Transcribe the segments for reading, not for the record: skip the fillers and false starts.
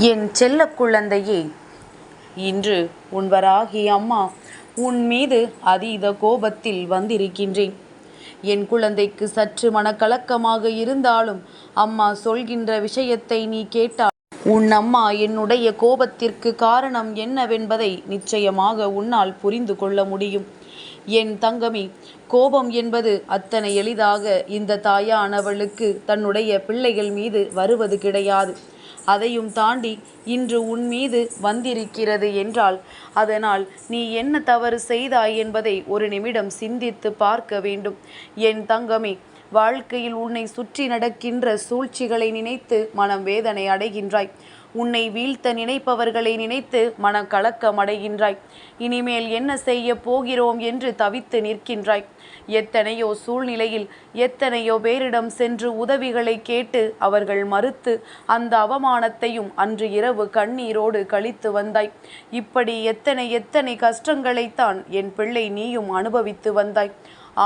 என் செல்ல குழந்தையே, இன்று உன் வராகி அம்மா உன் மீது அதீத கோபத்தில் வந்திருக்கின்றேன். என் குழந்தைக்கு சற்று மனக்கலக்கமாக இருந்தாலும் அம்மா சொல்கின்ற விஷயத்தை நீ கேட்டால் உன் அம்மா என்னுடைய கோபத்திற்கு காரணம் என்னவென்பதை நிச்சயமாக உன்னால் புரிந்து கொள்ள முடியும். என் தங்கமே, கோபம் என்பது அத்தனை எளிதாக இந்த தாயானவளுக்கு தன்னுடைய பிள்ளைகள் மீது வருவது கிடையாது. அதையும் தாண்டி இன்று உன் மீது வந்திருக்கிறது என்றால் அதனால் நீ என்ன தவறு செய்தாய் என்பதை ஒரு நிமிடம் சிந்தித்து பார்க்க வேண்டும். என் தங்கமே, வாழ்க்கையில் உன்னை சுற்றி நடக்கின்ற சூழ்ச்சிகளை நினைத்து மனம் வேதனை அடைகின்றாய். உன்னை வீழ்த்த நினைப்பவர்களை நினைத்து மனக்கலக்கம் அடைகின்றாய். இனிமேல் என்ன செய்ய போகிறோம் என்று தவித்து நிற்கின்றாய். எத்தனையோ சூழ்நிலையில் எத்தனையோ பேரிடம் சென்று உதவிகளை கேட்டு அவர்கள் மறுத்து அந்த அவமானத்தையும் அன்று இரவு கண்ணீரோடு கழித்து வந்தாய். இப்படி எத்தனை எத்தனை கஷ்டங்களைத்தான் என் பிள்ளை நீயும் அனுபவித்து வந்தாய்.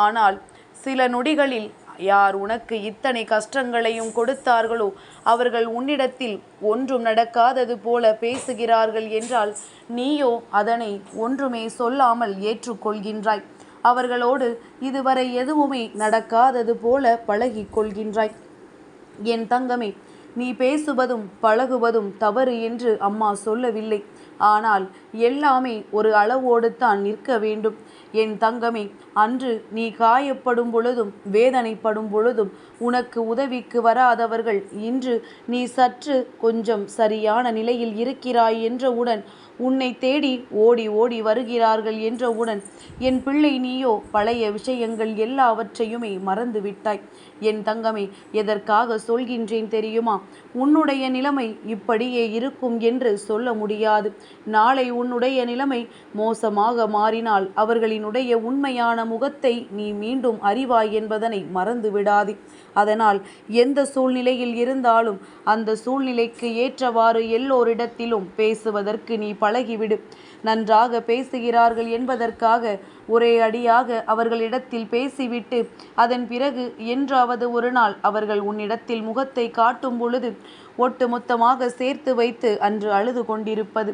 ஆனால் சில நொடிகளில் யார் உனக்கு இத்தனை கஷ்டங்களையும் கொடுத்தார்களோ அவர்கள் உன்னிடத்தில் ஒன்றும் நடக்காதது போல பேசுகிறார்கள் என்றால் நீயோ அதனை ஒன்றுமே சொல்லாமல் ஏற்றுக்கொள்கின்றாய். அவர்களோடு இதுவரை எதுவுமே நடக்காதது போல பழகி கொள்கின்றாய். என் தங்கமே, நீ பேசுவதும் பழகுவதும் தவறு என்று அம்மா சொல்லவில்லை. ஆனால் எல்லாமே ஒரு அளவோடு தான் நிற்க வேண்டும். என் தங்கமே, அன்று நீ காயப்படும் பொழுதும் வேதனைப்படும் பொழுதும் உனக்கு உதவிக்கு வராதவர்கள் இன்று நீ சற்று கொஞ்சம் சரியான நிலையில் இருக்கிறாய் என்றவுடன் உன்னை தேடி ஓடி ஓடி வருகிறார்கள் என்றவுடன் என் பிள்ளை நீயோ பழைய விஷயங்கள் எல்லாவற்றையுமே மறந்து விட்டாய். என் தங்கமே, எதற்காக சொல்கின்றேன் தெரியுமா? உன்னுடைய நிலைமை இப்படியே இருக்கும் என்று சொல்ல முடியாது. நாளை உன்னுடைய நிலைமை மோசமாக மாறினால் அவர்களினுடைய உண்மையான முகத்தை நீ மீண்டும் அறிவாய் என்பதனை மறந்து விடாதே. அதனால் எந்த சூழ்நிலையில் இருந்தாலும் அந்த சூழ்நிலைக்கு ஏற்றவாறு எல்லோரிடத்திலும் பேசுவதற்கு நீ பழகிவிடு. நன்றாக பேசுகிறார்கள் என்பதற்காக ஒரே அடியாக அவர்களிடத்தில் பேசிவிட்டு அதன் பிறகு என்றாவது ஒரு நாள் அவர்கள் உன்னிடத்தில் முகத்தை காட்டும் பொழுது ஒட்டுமொத்தமாக சேர்த்து வைத்து அன்று அழுது கொண்டிருப்பது.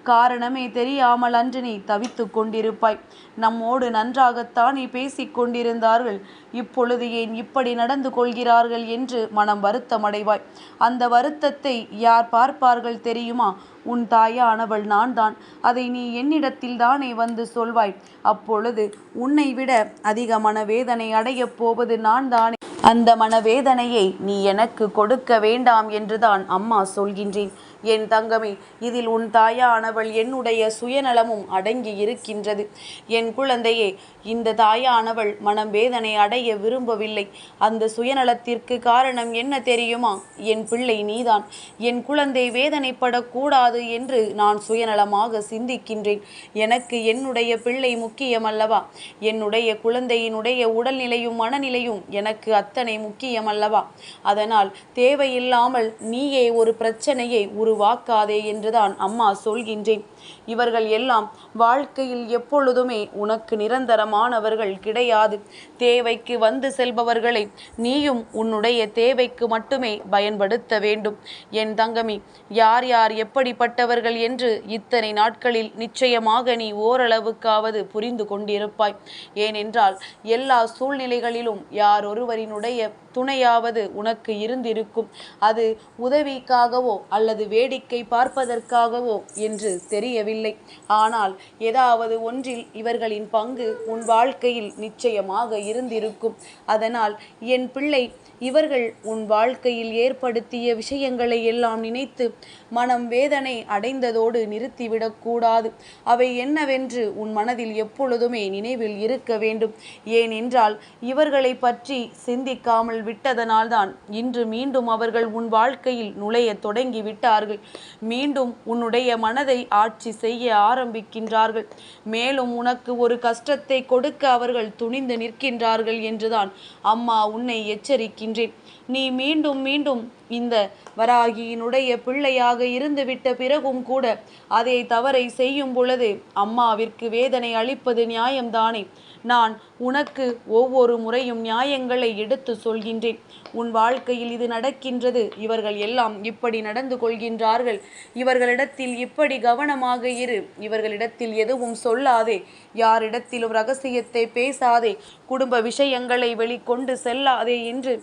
காரணமே தெரியாமல் அன்று நீ தவித்து கொண்டிருப்பாய். நம்மோடு நன்றாகத்தானே பேசிக் கொண்டிருந்தார்கள், இப்பொழுது ஏன் இப்படி நடந்து கொள்கிறார்கள் என்று மனம் வருத்தமடைவாய். அந்த வருத்தத்தை யார் பார்ப்பார்கள் தெரியுமா? உன் தாயானவள் நான் தான். அதை நீ என்னிடத்தில் தானே வந்து சொல்வாய். அப்பொழுது உன்னை விட அதிக மனவேதனை அடையப் போவது நான் தானே. அந்த மனவேதனையை நீ எனக்கு கொடுக்க வேண்டாம் என்றுதான் அம்மா சொல்கின்றேன். என் தங்கமே, இதில் உன் தாயானவள் என்னுடைய சுயநலமும் அடங்கி இருக்கின்றது. என் குழந்தையே, இந்த தாயானவள் மனம் வேதனை அடைய விரும்பவில்லை. அந்த சுயநலத்திற்கு காரணம் என்ன தெரியுமா? என் பிள்ளை நீதான். என் குழந்தை வேதனைப்படக்கூடாது என்று நான் சுயநலமாக சிந்திக்கின்றேன். எனக்கு என்னுடைய பிள்ளை முக்கியமல்லவா? என்னுடைய குழந்தையினுடைய உடல்நிலையும் மனநிலையும் எனக்கு அத்தனை முக்கியமல்லவா? அதனால் தேவையில்லாமல் நீயே ஒரு பிரச்சனையை உருவாக்காதே என்றுதான் அம்மா சொல்கின்றேன். இவர்கள் எல்லாம் வாழ்க்கையில் எப்பொழுதுமே உனக்கு நிரந்தரமானவர்கள் கிடையாது. தேவைக்கு வந்து செல்பவர்களை நீயும் உன்னுடைய தேவைக்கு மட்டுமே பயன்படுத்த வேண்டும். என் தங்கமி, யார் யார் எப்படிப்பட்டவர்கள் என்று இத்தனை நாட்களில் நிச்சயமாக நீ ஓரளவுக்காவது புரிந்து கொண்டிருப்பாய். ஏனென்றால் எல்லா சூழ்நிலைகளிலும் யார் ஒருவரினுடைய துணையாவது உனக்கு இருந்திருக்கும். அது உதவிக்காகவோ அல்லது வேடிக்கை பார்ப்பதற்காகவோ என்று தெரியவில்லை. ஆனால் ஏதாவது ஒன்றில் இவர்களின் பங்கு உன் வாழ்க்கையில் நிச்சயமாக இருந்திருக்கும். அதனால் என் பிள்ளை, இவர்கள் உன் வாழ்க்கையில் ஏற்படுத்திய விஷயங்களை எல்லாம் நினைத்து மனம் வேதனை அடைந்ததோடு நிறுத்திவிடக்கூடாது. அவை என்னவென்று உன் மனதில் எப்பொழுதுமே நினைவில் இருக்க வேண்டும். ஏனென்றால் இவர்களை பற்றி சிந்திக்காமல் விட்டதனால்தான் இன்று மீண்டும் அவர்கள் உன் வாழ்க்கையில் நுழைய தொடங்கி விட்டார்கள். மீண்டும் உன்னுடைய மனதை ஆட்சி செய்ய ஆரம்பிக்கின்றார்கள். மேலும் உனக்கு ஒரு கஷ்டத்தை கொடுக்க அவர்கள் துணிந்து நிற்கின்றார்கள் என்றுதான் அம்மா உன்னை எச்சரிக்கின்றேன். நீ மீண்டும் மீண்டும் இந்த வராகியினுடைய பிள்ளையாக இருந்துவிட்ட பிறகும் கூட அதே தவறை செய்யும் பொழுது அம்மாவிற்கு வேதனை அளிப்பது நியாயம்தானே? நான் உனக்கு ஒவ்வொரு முறையும் நியாயங்களை எடுத்து சொல்கின்றேன். உன் வாழ்க்கையில் இது நடக்கின்றது, இவர்கள் எல்லாம் இப்படி நடந்து கொள்கின்றார்கள், இவர்களிடத்தில் இப்படி கவனமாக இரு, இவர்களிடத்தில் எதுவும் சொல்லாதே, யாரிடத்திலும் ரகசியத்தை பேசாதே, குடும்ப விஷயங்களை வெளிக்கொண்டு செல்லாதே என்று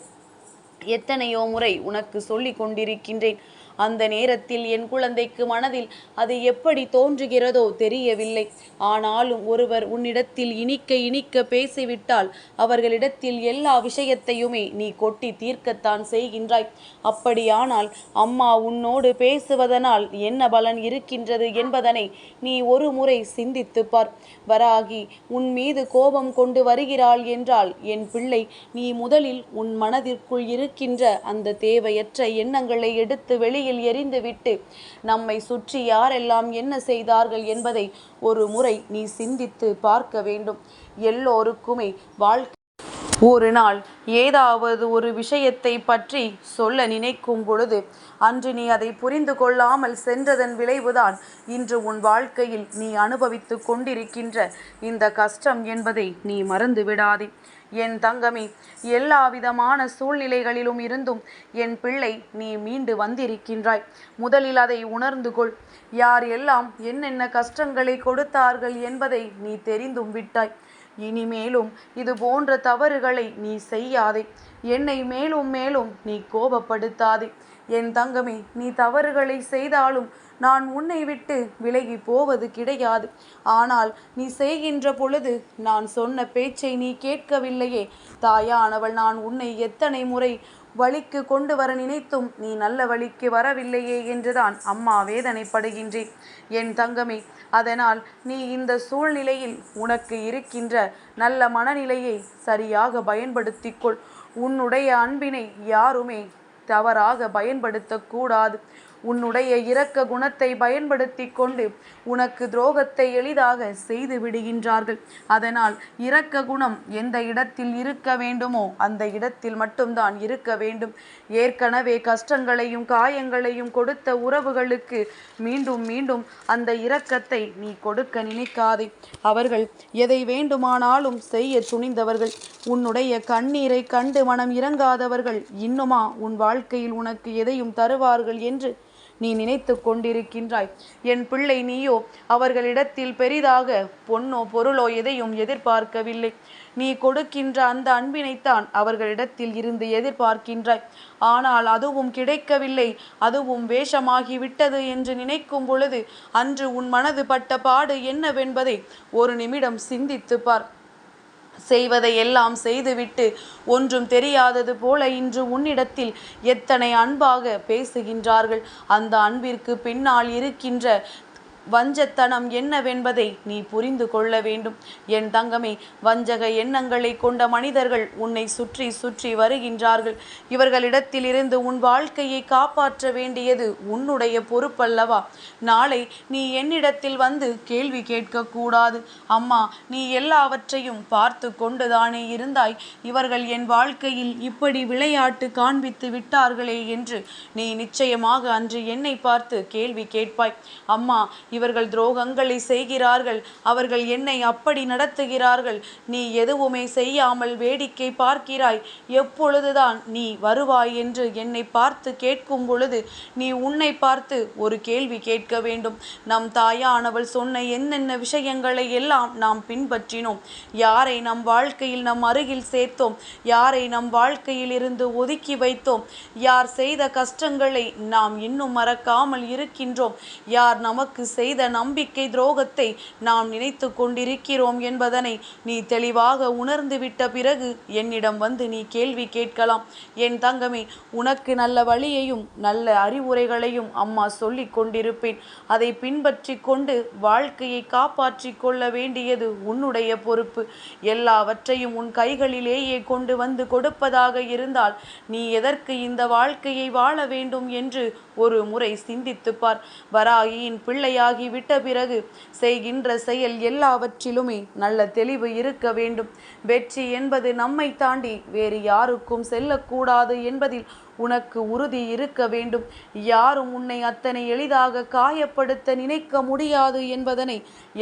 எத்தனையோ முறை உனக்கு சொல்லி கொண்டிருக்கின்றேன். அந்த நேரத்தில் என் குழந்தைக்கு மனதில் அது எப்படி தோன்றுகிறதோ தெரியவில்லை. ஆனாலும் ஒருவர் உன்னிடத்தில் இனிக்க இனிக்க பேசிவிட்டால் அவர்களிடத்தில் எல்லா விஷயத்தையுமே நீ கொட்டி தீர்க்கத்தான் செய்கின்றாய். அப்படியானால் அம்மா உன்னோடு பேசுவதனால் என்ன பலன் இருக்கின்றது என்பதனை நீ ஒரு முறை சிந்தித்து பார். வராகி உன் மீது கோபம் கொண்டு வருகிறாள் என்றால் என் பிள்ளை, நீ முதலில் உன் மனதிற்குள் இருக்கின்ற அந்த தேவையற்ற எண்ணங்களை எடுத்து வெளியில் எறிந்துவிட்டு நம்மை சுற்றி யாரெல்லாம் என்ன செய்தார்கள் என்பதை ஒரு முறை நீ சிந்தித்து பார்க்க வேண்டும். எல்லோருக்குமே வாழ்க்கை ஒரு நாள் ஏதாவது ஒரு விஷயத்தை பற்றி சொல்ல நினைக்கும் பொழுது அன்று நீ அதை புரிந்து கொள்ளாமல் சென்றதன் விளைவுதான் இன்று உன் வாழ்க்கையில் நீ அனுபவித்து கொண்டிருக்கின்ற இந்த கஷ்டம் என்பதை நீ மறந்து விடாதே. என் தங்கமே, எல்லா விதமான சூழ்நிலைகளிலும் இருந்தும் என் பிள்ளை நீ மீண்டு வந்திருக்கின்றாய். முதலில் அதை உணர்ந்து கொள். யார் எல்லாம் என்னென்ன கஷ்டங்களை கொடுத்தார்கள் என்பதை நீ தெரிந்தும் விட்டாய். இனிமேலும் இது போன்ற தவறுகளை நீ செய்யாதே. என்னை மேலும் மேலும் நீ கோபப்படுத்தாதே. என் தங்கமே, நீ தவறுகளை செய்தாலும் நான் உன்னை விட்டு விலகி போவது கிடையாது. ஆனால் நீ செய்கின்ற பொழுது நான் சொன்ன பேச்சை நீ கேட்கவில்லையே. தாயானவள் நான் உன்னை எத்தனை முறை வழிக்கு கொண்டு வர நினைத்தும் நீ நல்ல வழிக்கு வரவில்லையே என்றுதான் அம்மா வேதனைப்படுகின்றேன். என் தங்கமே, அதனால் நீ இந்த சூழ்நிலையில் உனக்கு இருக்கின்ற நல்ல மனநிலையை சரியாக பயன்படுத்திக்கொள். உன்னுடைய அன்பினை யாருமே தவறாக பயன்படுத்தக்கூடாது. உன்னுடைய இரக்க குணத்தை பயன்படுத்தி கொண்டு உனக்கு துரோகத்தை எளிதாக செய்து விடுகின்றார்கள். அதனால் இரக்க குணம் எந்த இடத்தில் இருக்க வேண்டுமோ அந்த இடத்தில் மட்டும்தான் இருக்க வேண்டும். ஏற்கனவே கஷ்டங்களையும் காயங்களையும் கொடுத்த உறவுகளுக்கு மீண்டும் மீண்டும் அந்த இரக்கத்தை நீ கொடுக்க நினைக்காதே. அவர்கள் எதை வேண்டுமானாலும் செய்ய துணிந்தவர்கள். உன்னுடைய கண்ணீரை கண்டு மனம் இறங்காதவர்கள் இன்னுமா உன் வாழ்க்கையில் உனக்கு எதையும் தருவார்கள் என்று நீ நினைத்து கொண்டிருக்கின்றாய். என் பிள்ளை, நீயோ அவர்களிடத்தில் பெரிதாக பொன்னோ பொருளோ எதையும் எதிர்பார்க்கவில்லை. நீ கொடுக்கின்ற அந்த அன்பினைத்தான் அவர்களிடத்தில் இருந்து எதிர்பார்க்கின்றாய். ஆனால் அதுவும் கிடைக்கவில்லை, அதுவும் வேஷமாகிவிட்டது என்று நினைக்கும் பொழுது அன்று உன் மனது பட்ட பாடு என்னவென்பதை ஒரு நிமிடம் சிந்தித்து பார். செய்வதை எல்லாம் செய்துவிட்டு ஒன்றும் தெரியாதது போல இன்று உன்னிடத்தில் எத்தனை அன்பாக பேசுகின்றார்கள். அந்த அன்பிற்கு பின்னால் இருக்கின்ற வஞ்சத்தனம் என்னவென்பதை நீ புரிந்து கொள்ள வேண்டும். என் தங்கமே, வஞ்சக எண்ணங்களை கொண்ட மனிதர்கள் உன்னை சுற்றி சுற்றி வருகின்றார்கள். இவர்களிடத்தில் இருந்து உன் வாழ்க்கையை காப்பாற்ற வேண்டியது உன்னுடைய பொறுப்பல்லவா? நாளை நீ என்னிடத்தில் வந்து கேள்வி கேட்கக்கூடாது. அம்மா, நீ எல்லாவற்றையும் பார்த்து கொண்டுதானே இருந்தாய், இவர்கள் என் வாழ்க்கையில் இப்படி விளையாட்டு காண்பித்து விட்டார்களே என்று நீ நிச்சயமாக அன்று என்னை பார்த்து கேள்வி கேட்பாய். அம்மா, இவர்கள் துரோகங்களை செய்கிறார்கள், அவர்கள் என்னை அப்படி நடத்துகிறார்கள், நீ எதுவுமே செய்யாமல் வேடிக்கை பார்க்கிறாய், எப்பொழுதுதான் நீ வருவாய் என்று என்னை பார்த்து கேட்கும் பொழுது நீ உன்னை பார்த்து ஒரு கேள்வி கேட்க வேண்டும். நம் தாயானவள் சொன்ன என்னென்ன விஷயங்களை எல்லாம் நாம் பின்பற்றினோம், யாரை நம் வாழ்க்கையில் நம் அருகில் சேர்த்தோம், யாரை நம் வாழ்க்கையில் இருந்து ஒதுக்கி வைத்தோம், யார் செய்த கஷ்டங்களை நாம் இன்னும் மறக்காமல் இருக்கின்றோம், யார் நமக்கு செய்த நம்பிக்கை துரோகத்தை நாம் நினைத்து கொண்டிருக்கிறோம் என்பதனை நீ தெளிவாக உணர்ந்துவிட்ட பிறகு என்னிடம் வந்து நீ கேள்வி கேட்கலாம். என் தங்கமே, உனக்கு நல்ல வழியையும் நல்ல அறிவுரைகளையும் அம்மா சொல்லி கொண்டிருப்பேன். அதை பின்பற்றி கொண்டு வாழ்க்கையை காப்பாற்றி கொள்ள வேண்டியது உன்னுடைய பொறுப்பு. எல்லாவற்றையும் உன் கைகளிலேயே கொண்டு வந்து கொடுப்பதாக இருந்தால் நீ எதற்கு இந்த வாழ்க்கையை வாழ வேண்டும் என்று ஒரு முறை சிந்தித்து பார். வராகியின் பிள்ளையாகி விட்ட பிறகு செய்கின்ற செயல் எல்லாவற்றிலுமே நல்ல தெளிவு இருக்க வேண்டும். வெற்றி என்பது நம்மை தாண்டி வேறு யாருக்கும் செல்லக்கூடாது என்பதில் உனக்கு உறுதி இருக்க வேண்டும். யாரும் உன்னை அத்தனை எளிதாக காயப்படுத்த நினைக்க முடியாது என்பதனை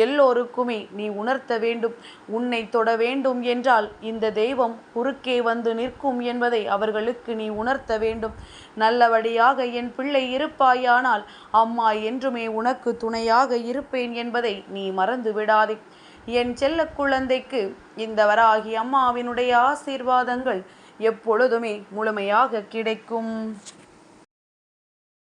எல்லோருக்குமே நீ உணர்த்த வேண்டும். உன்னை தொட வேண்டும் என்றால் இந்த தெய்வம் குறுக்கே வந்து நிற்கும் என்பதை அவர்களுக்கு நீ உணர்த்த வேண்டும். நல்லபடியாக என் பிள்ளை இருப்பாயானால் அம்மா என்றுமே உனக்கு துணையாக இருப்பேன் என்பதை நீ மறந்து விடாதே. என் செல்ல குழந்தைக்கு இந்த வராகி அம்மாவினுடைய ஆசீர்வாதங்கள் எப்பொழுதுமே முழுமையாக கிடைக்கும்.